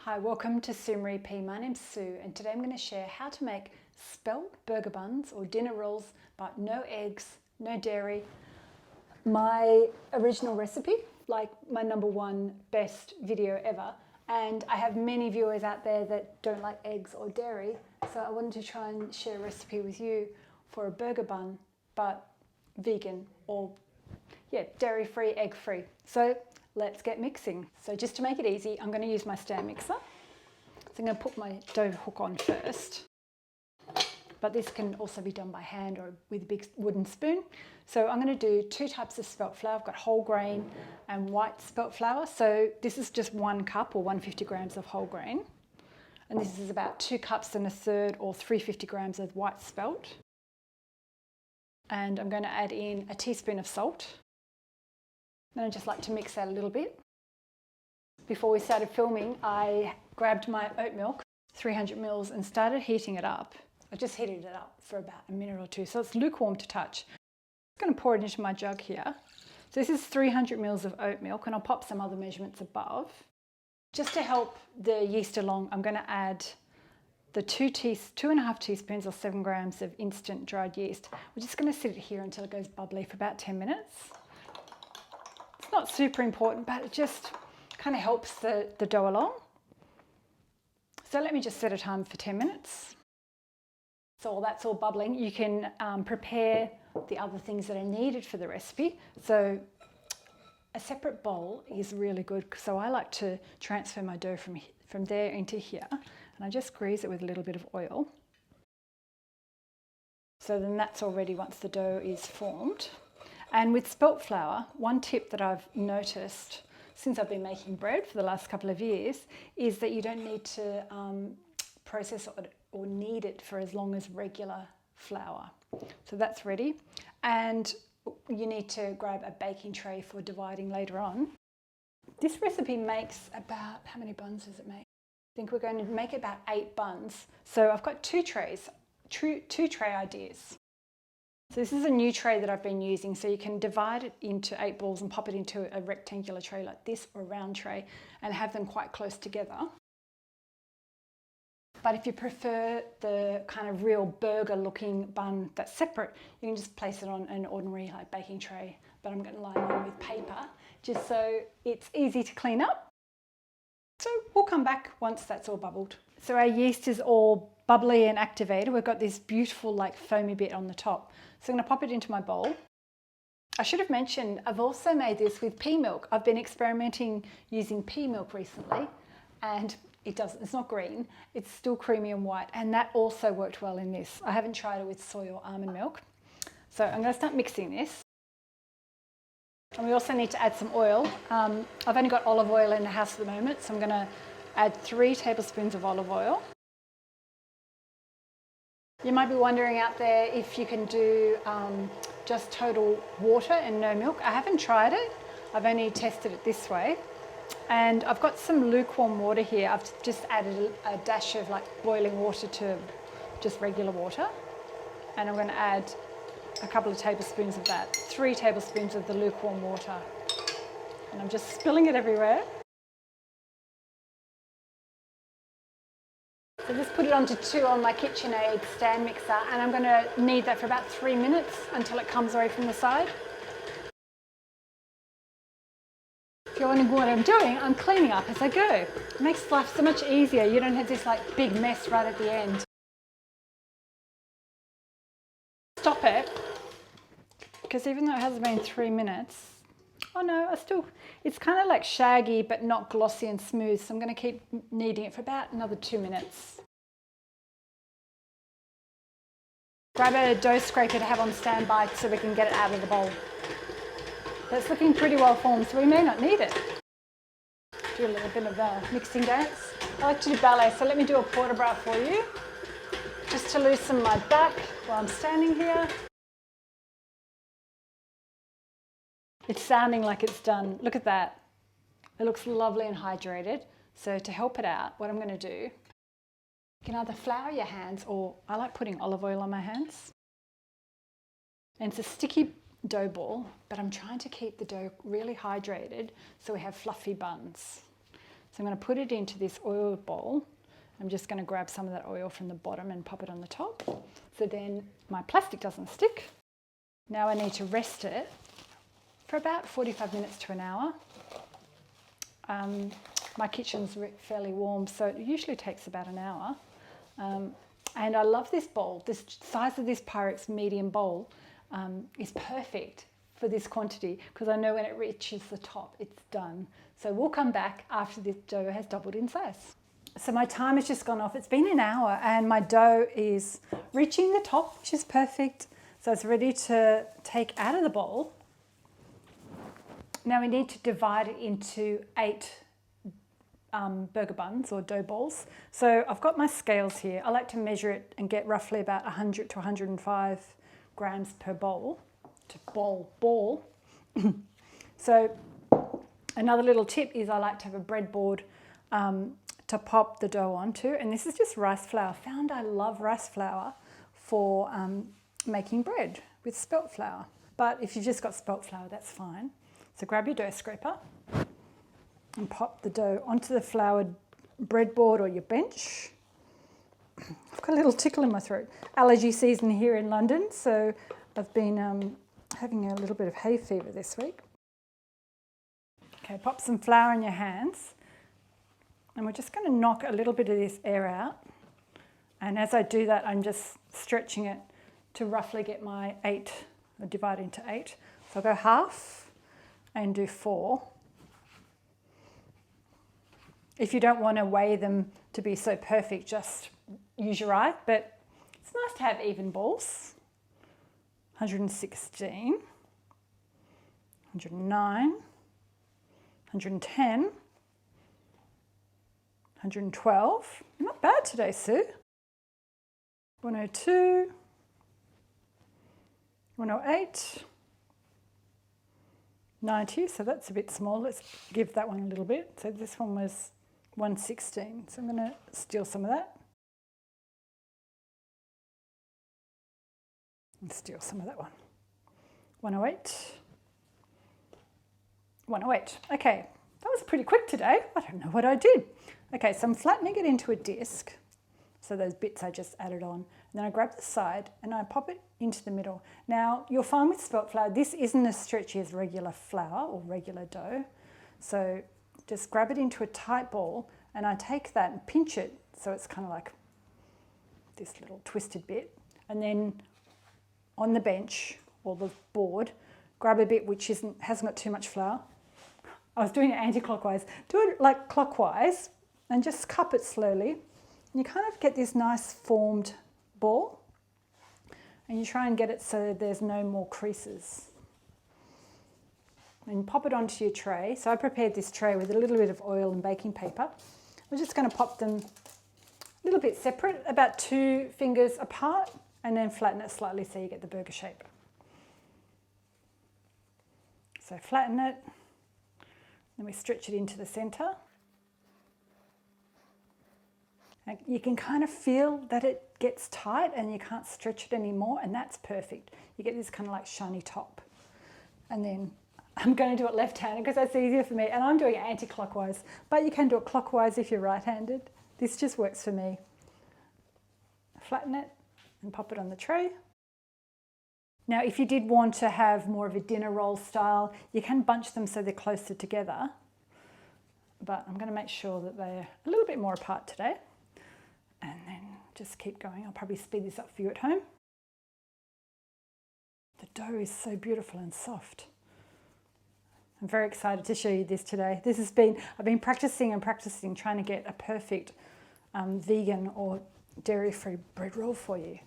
Hi, welcome to Sue Marie P. My name's Sue and today I'm going to share how to make spelt burger buns or dinner rolls, but no eggs, no dairy. My original recipe, like my #1 best video ever, and I have many viewers out there that don't like eggs or dairy, so I wanted to try and share a recipe with you for a burger bun, but vegan or dairy-free, egg-free. So let's get mixing. So just to make it easy, I'm going to use my stand mixer. So I'm going to put my dough hook on first, but this can also be done by hand or with a big wooden spoon. So I'm going to do 2 types of spelt flour. I've got whole grain and white spelt flour. So this is just 1 cup or 150 grams of whole grain. And this is about 2 cups and a third or 350 grams of white spelt. And I'm going to add in a teaspoon of salt. Then I just like to mix that a little bit. Before we started filming, I grabbed my oat milk, 300 mils, and started heating it up. I just heated it up for about a minute or 2, so it's lukewarm to touch. I'm going to pour it into my jug here. So this is 300 mils of oat milk, and I'll pop some other measurements above. Just to help the yeast along, I'm going to add the 2.5 teaspoons or 7 grams of instant dried yeast. We're just going to sit it here until it goes bubbly for about 10 minutes. It's not super important, but it just kind of helps the dough along. So let me just set a timer for 10 minutes. So while that's all bubbling, you can prepare the other things that are needed for the recipe. So a separate bowl is really good. So I like to transfer my dough from there into here, and I just grease it with a little bit of oil. So then that's all ready once the dough is formed. And with spelt flour, one tip that I've noticed since I've been making bread for the last couple of years is that you don't need to process or knead it for as long as regular flour. So that's ready. And you need to grab a baking tray for dividing later on. This recipe makes about, how many buns does it make? I think we're going to make about 8 buns. So I've got 2 trays, 2 tray ideas. So this is a new tray that I've been using, so you can divide it into 8 balls and pop it into a rectangular tray like this, or a round tray, and have them quite close together. But if you prefer the kind of real burger looking bun that's separate, you can just place it on an ordinary baking tray, but I'm going to line them with paper just so it's easy to clean up. So we'll come back once that's all bubbled. So our yeast is all bubbly and activated. We've got this beautiful foamy bit on the top. So I'm going to pop it into my bowl. I should have mentioned I've also made this with pea milk. I've been experimenting using pea milk recently, and it's not green, it's still creamy and white, and that also worked well in this. I haven't tried it with soy or almond milk. So I'm going to start mixing this. And we also need to add some oil. I've only got olive oil in the house at the moment, so I'm going to add 3 tablespoons of olive oil. You might be wondering out there if you can do just total water and no milk. I haven't tried it. I've only tested it this way. And I've got some lukewarm water here. I've just added a dash of boiling water to just regular water. And I'm going to add a couple of tablespoons of that. 3 tablespoons of the lukewarm water. And I'm just spilling it everywhere. So just put it onto 2 on my KitchenAid stand mixer, and I'm going to knead that for about 3 minutes until it comes away from the side. If you're wondering what I'm doing, I'm cleaning up as I go. It makes life so much easier. You don't have this big mess right at the end. Stop it, because even though it hasn't been 3 minutes, oh no, it's kind of shaggy but not glossy and smooth, so I'm going to keep kneading it for about another 2 minutes. Grab a dough scraper to have on standby so we can get it out of the bowl. That's looking pretty well formed, so we may not need it. Do a little bit of a mixing dance. I like to do ballet, so let me do a port de bras for you, just to loosen my back while I'm standing here. It's sounding like it's done. Look at that. It looks lovely and hydrated. So to help it out, what I'm going to do, you can either flour your hands, or I like putting olive oil on my hands. And it's a sticky dough ball, but I'm trying to keep the dough really hydrated so we have fluffy buns. So I'm going to put it into this oil bowl. I'm just going to grab some of that oil from the bottom and pop it on the top. So then my plastic doesn't stick. Now I need to rest it for about 45 minutes to an hour. My kitchen's fairly warm, so it usually takes about an hour. And I love this bowl. This size of this Pyrex medium bowl is perfect for this quantity because I know when it reaches the top, it's done. So we'll come back after this dough has doubled in size. So my time has just gone off. It's been an hour and my dough is reaching the top, which is perfect. So it's ready to take out of the bowl. Now we need to divide it into 8 burger buns or dough balls. So I've got my scales here. I like to measure it and get roughly about 100 to 105 grams per bowl. To ball. So another little tip is I like to have a breadboard to pop the dough onto, and this is just rice flour. Found I love rice flour for making bread with spelt flour, but if you've just got spelt flour, that's fine. So grab your dough scraper and pop the dough onto the floured breadboard or your bench. I've got a little tickle in my throat. Allergy season here in London, so I've been having a little bit of hay fever this week. Okay, pop some flour in your hands, and we're just going to knock a little bit of this air out. And as I do that, I'm just stretching it to roughly get my 8, or divide into 8. So I'll go half and do 4. If you don't want to weigh them to be so perfect, just use your eye, but it's nice to have even balls. 116, 109, 110, 112. You're not bad today, Sue. 102, 108, 90, so that's a bit small. Let's give that one a little bit. So this one was 116, so I'm going to steal some of that. And steal some of that one. 108. 108. Okay, that was pretty quick today. I don't know what I did. Okay, so I'm flattening it into a disc. So those bits I just added on. And then I grab the side and I pop it into the middle. Now, you'll find with spelt flour, this isn't as stretchy as regular flour or regular dough. So just grab it into a tight ball and I take that and pinch it so it's kind of like this little twisted bit. And then on the bench or the board, grab a bit which hasn't got too much flour. I was doing it anti-clockwise. Do it like clockwise and just cup it slowly. And you kind of get this nice formed ball. And you try and get it so there's no more creases. And pop it onto your tray. So I prepared this tray with a little bit of oil and baking paper. I'm just going to pop them a little bit separate, about 2 fingers apart, and then flatten it slightly so you get the burger shape. So flatten it, then we stretch it into the center. And you can kind of feel that it gets tight and you can't stretch it anymore, and that's perfect. You get this kind of like shiny top. And then I'm going to do it left-handed because that's easier for me, and I'm doing it anti-clockwise, but you can do it clockwise if you're right-handed. This just works for me. Flatten it and pop it on the tray. Now, if you did want to have more of a dinner roll style, you can bunch them so they're closer together, but I'm going to make sure that they're a little bit more apart today, and then just keep going. I'll probably speed this up for you at home. The dough is so beautiful and soft. I'm very excited to show you this today. I've been practicing trying to get a perfect vegan or dairy-free bread roll for you.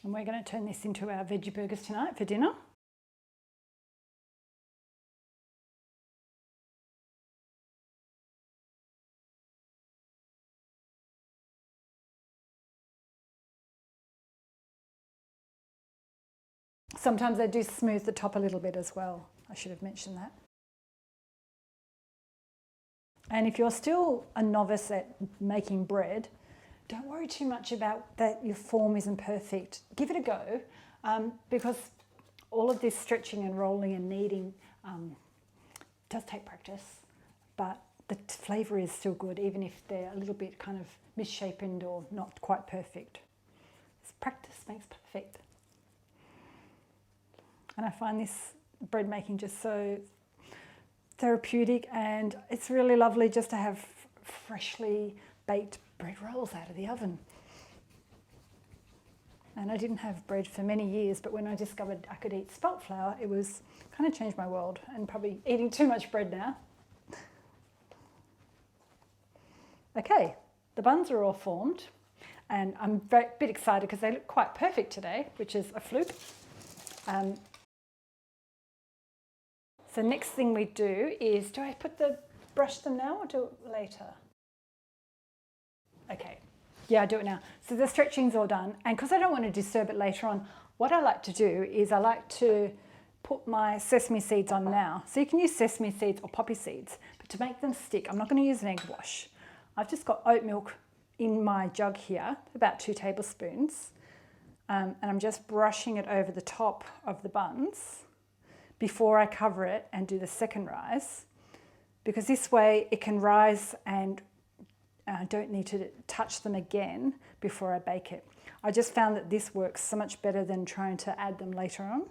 And we're going to turn this into our veggie burgers tonight for dinner. Sometimes I do smooth the top a little bit as well. I should have mentioned that. And if you're still a novice at making bread, don't worry too much about that your form isn't perfect. Give it a go, because all of this stretching and rolling and kneading does take practice, but the flavour is still good, even if they're a little bit kind of misshapen or not quite perfect. Practice makes perfect. And I find this bread making just so therapeutic, and it's really lovely just to have freshly baked bread rolls out of the oven. And I didn't have bread for many years, but when I discovered I could eat spelt flour, it was kind of changed my world, and probably eating too much bread now. Okay, the buns are all formed, and I'm a bit excited because they look quite perfect today, which is a fluke. So next thing we do is, do I brush them now or do it later? Okay, yeah, I do it now. So the stretching's all done, and because I don't want to disturb it later on, what I like to do is I like to put my sesame seeds on now. So you can use sesame seeds or poppy seeds, but to make them stick, I'm not going to use an egg wash. I've just got oat milk in my jug here, about 2 tablespoons, and I'm just brushing it over the top of the buns before I cover it and do the second rise, because this way it can rise and I don't need to touch them again before I bake it. I just found that this works so much better than trying to add them later on.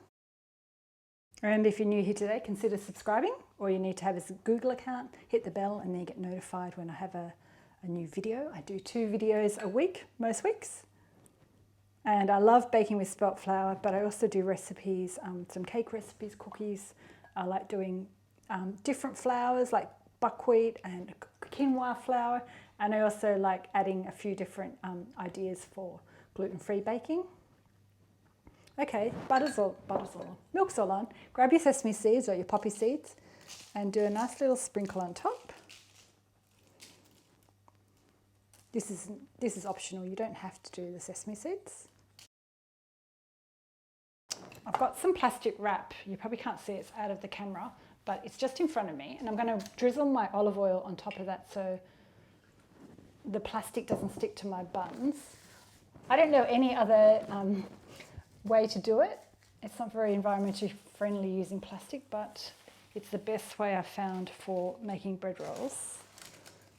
Remember, if you're new here today, consider subscribing. All you need to have is a Google account, hit the bell, and then you get notified when I have a new video. I do 2 videos a week, most weeks. And I love baking with spelt flour, but I also do recipes, some cake recipes, cookies. I like doing different flours like buckwheat and quinoa flour. And I also like adding a few different ideas for gluten-free baking. Okay, milk's all on. Grab your sesame seeds or your poppy seeds and do a nice little sprinkle on top. This is optional, you don't have to do the sesame seeds. I've got some plastic wrap. You probably can't see it's out of the camera, but it's just in front of me, and I'm going to drizzle my olive oil on top of that so the plastic doesn't stick to my buns. I don't know any other way to do it. It's not very environmentally friendly using plastic, but it's the best way I've found for making bread rolls.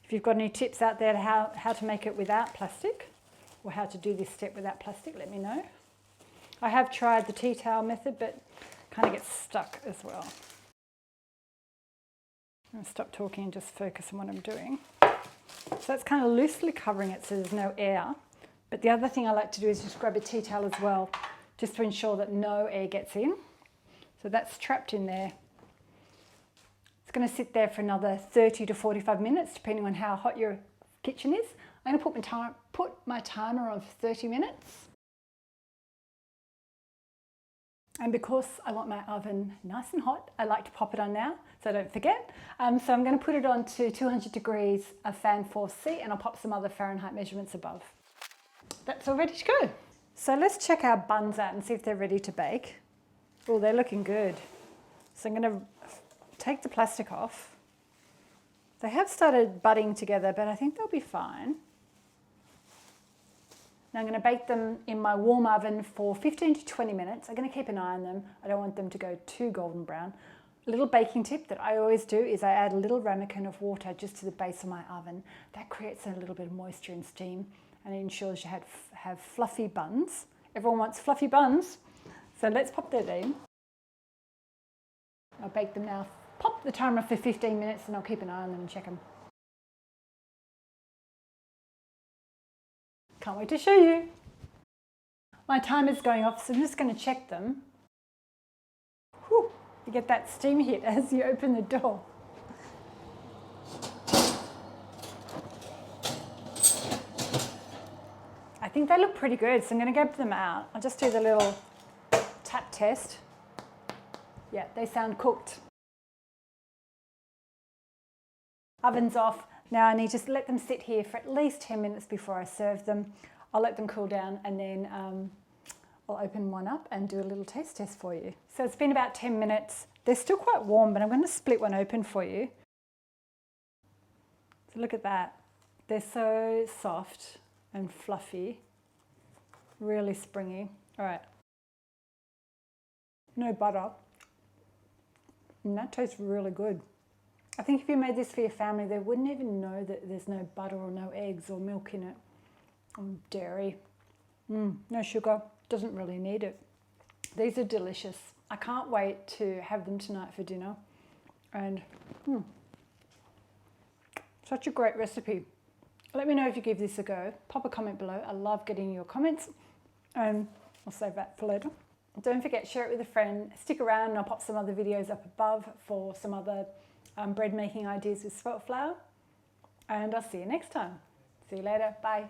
If you've got any tips out there how to make it without plastic, or how to do this step without plastic, let me know. I have tried the tea towel method, but kind of gets stuck as well. I'm going to stop talking and just focus on what I'm doing. So it's kind of loosely covering it so there's no air. But the other thing I like to do is just grab a tea towel as well, just to ensure that no air gets in. So that's trapped in there. It's going to sit there for another 30 to 45 minutes, depending on how hot your kitchen is. I'm going to put my timer on for 30 minutes. And because I want my oven nice and hot, I like to pop it on now so I don't forget. So I'm going to put it on to 200 degrees of fan force C, and I'll pop some other Fahrenheit measurements above. That's all ready to go. So let's check our buns out and see if they're ready to bake. Oh, they're looking good. So I'm going to take the plastic off. They have started budding together, but I think they'll be fine. Now I'm going to bake them in my warm oven for 15 to 20 minutes. I'm going to keep an eye on them. I don't want them to go too golden brown. A little baking tip that I always do is I add a little ramekin of water just to the base of my oven. That creates a little bit of moisture and steam, and it ensures you have fluffy buns. Everyone wants fluffy buns, so let's pop that in. I'll bake them now. Pop the timer for 15 minutes and I'll keep an eye on them and check them. Can't wait to show you. My timer's going off, so I'm just going to check them. Whew, you get that steam hit as you open the door. I think they look pretty good, so I'm going to grab them out. I'll just do the little tap test. Yeah, they sound cooked. Oven's off. Now I need to let them sit here for at least 10 minutes before I serve them. I'll let them cool down, and then I'll open one up and do a little taste test for you. So it's been about 10 minutes. They're still quite warm, but I'm going to split one open for you. So look at that. They're so soft and fluffy, really springy. All right. No butter. And that tastes really good. I think if you made this for your family, they wouldn't even know that there's no butter or no eggs or milk in it, or dairy. No sugar, doesn't really need it. These are delicious. I can't wait to have them tonight for dinner. And such a great recipe. Let me know if you give this a go. Pop a comment below. I love getting your comments. And I'll save that for later. Don't forget, share it with a friend. Stick around and I'll pop some other videos up above for some other bread making ideas with spelt flour. And I'll see you next time. See you later. Bye.